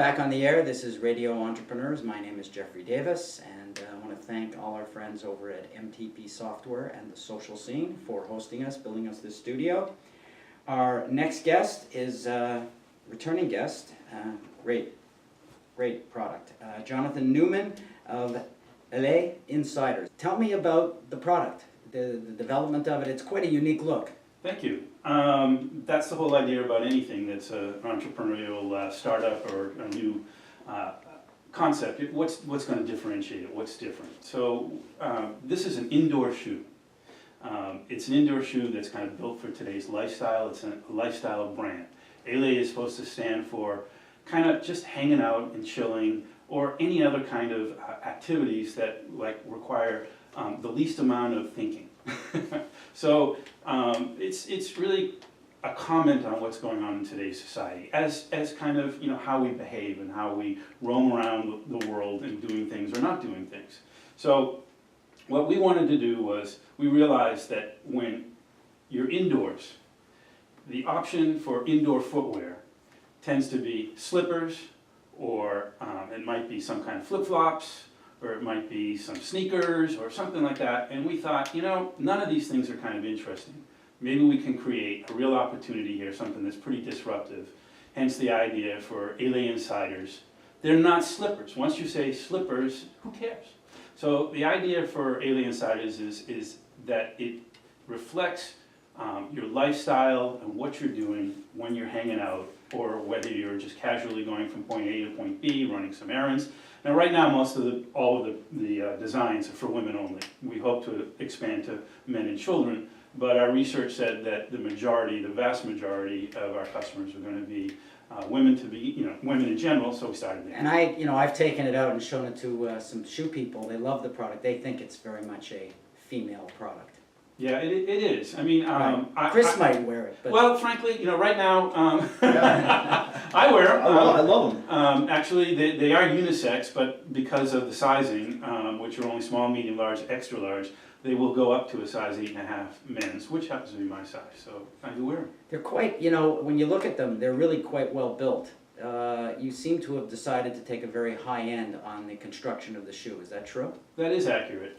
back on the air. This is Radio Entrepreneurs. My name is Jeffrey Davis, and I want to thank all our friends over at MTP Software and the Social Scene for hosting us, building us this studio. Our next guest is a returning guest. Great product. Jonathan Newman of LA Insiders. Tell me about the product, the development of it. It's quite a unique look. Thank you. That's the whole idea about anything that's an entrepreneurial startup or a new concept. What's going to differentiate it? What's different? So this is an indoor shoe. It's an indoor shoe that's kind of built for today's lifestyle. It's a lifestyle brand. LA is supposed to stand for kind of just hanging out and chilling, or any other kind of activities that require the least amount of thinking. So it's really a comment on what's going on in today's society, as kind of how we behave and how we roam around the world and doing things or not doing things. So what we wanted to do was, we realized that when you're indoors, the option for indoor footwear tends to be slippers, or it might be some kind of flip-flops, or it might be some sneakers or something like that. And we thought, none of these things are kind of interesting. Maybe we can create a real opportunity here, something that's pretty disruptive. Hence the idea for LA Insiders. They're not slippers. Once you say slippers, who cares? So the idea for LA Insiders is that it reflects your lifestyle and what you're doing when you're hanging out, or whether you're just casually going from point A to point B, running some errands. Now, right now, all of the designs are for women only. We hope to expand to men and children, but our research said that the vast majority of our customers are going to be women in general. So we started there. And I've taken it out and shown it to some shoe people. They love the product. They think it's very much a female product. Yeah, it is. I mean, right. Chris might wear it. But well, frankly, right now, I wear them. I love them. Actually, they are unisex, but because of the sizing, which are only small, medium, large, extra large, they will go up to a size 8.5 men's, which happens to be my size. So I do wear them. They're quite, when you look at them, they're really quite well built. You seem to have decided to take a very high end on the construction of the shoe. Is that true? That is accurate.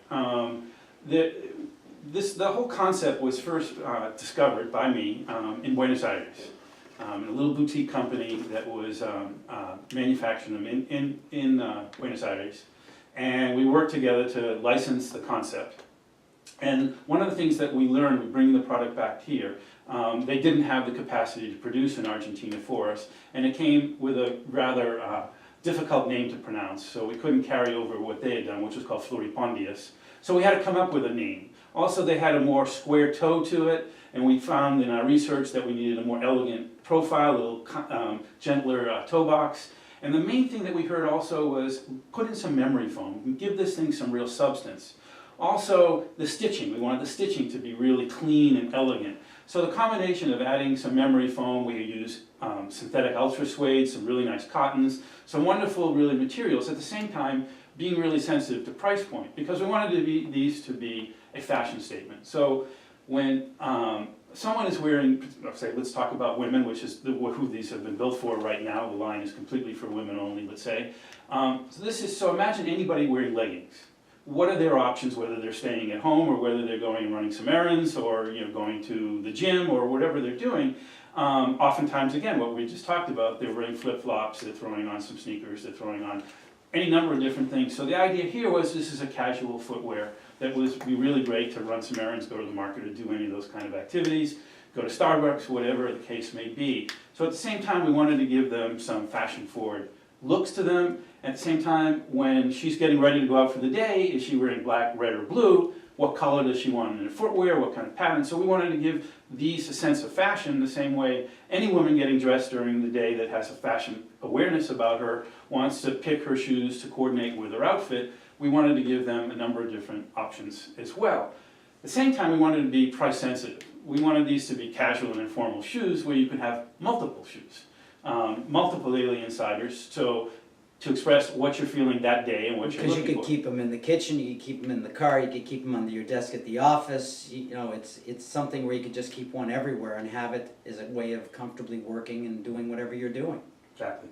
The whole concept was first discovered by me in Buenos Aires, a little boutique company that was manufacturing them in Buenos Aires, and we worked together to license the concept. And one of the things that we learned bringing the product back here, they didn't have the capacity to produce in Argentina for us, and it came with a rather difficult name to pronounce, so we couldn't carry over what they had done, which was called Floripondias. So we had to come up with a name. Also, they had a more square toe to it, and we found in our research that we needed a more elegant profile, a little gentler toe box. And the main thing that we heard also was put in some memory foam and give this thing some real substance. Also, the stitching. We wanted the stitching to be really clean and elegant. So the combination of adding some memory foam, we use synthetic ultra suede, some really nice cottons, some wonderful really materials, at the same time being really sensitive to price point, because we wanted these to be a fashion statement. So when someone is wearing, say, let's talk about women, which is who these have been built for right now. The line is completely for women only, let's say. So imagine anybody wearing leggings. What are their options, whether they're staying at home or whether they're going and running some errands, or going to the gym or whatever they're doing. Oftentimes, again, what we just talked about, they're wearing flip-flops, they're throwing on some sneakers, they're throwing on any number of different things. So the idea here was, this is a casual footwear that would be really great to run some errands, go to the market, or do any of those kind of activities, go to Starbucks, whatever the case may be. So at the same time, we wanted to give them some fashion-forward looks to them. At the same time, when she's getting ready to go out for the day, is she wearing black, red, or blue? What color does she want in her footwear? What kind of pattern? So we wanted to give these a sense of fashion the same way any woman getting dressed during the day that has a fashion awareness about her wants to pick her shoes to coordinate with her outfit. We wanted to give them a number of different options as well. At the same time, we wanted to be price sensitive. We wanted these to be casual and informal shoes where you could have multiple shoes, multiple LA Insiders. So to express what you're feeling that day and what you're looking for. Because you could keep them in the kitchen, you could keep them in the car, you could keep them under your desk at the office. It's something where you could just keep one everywhere and have it as a way of comfortably working and doing whatever you're doing. Exactly.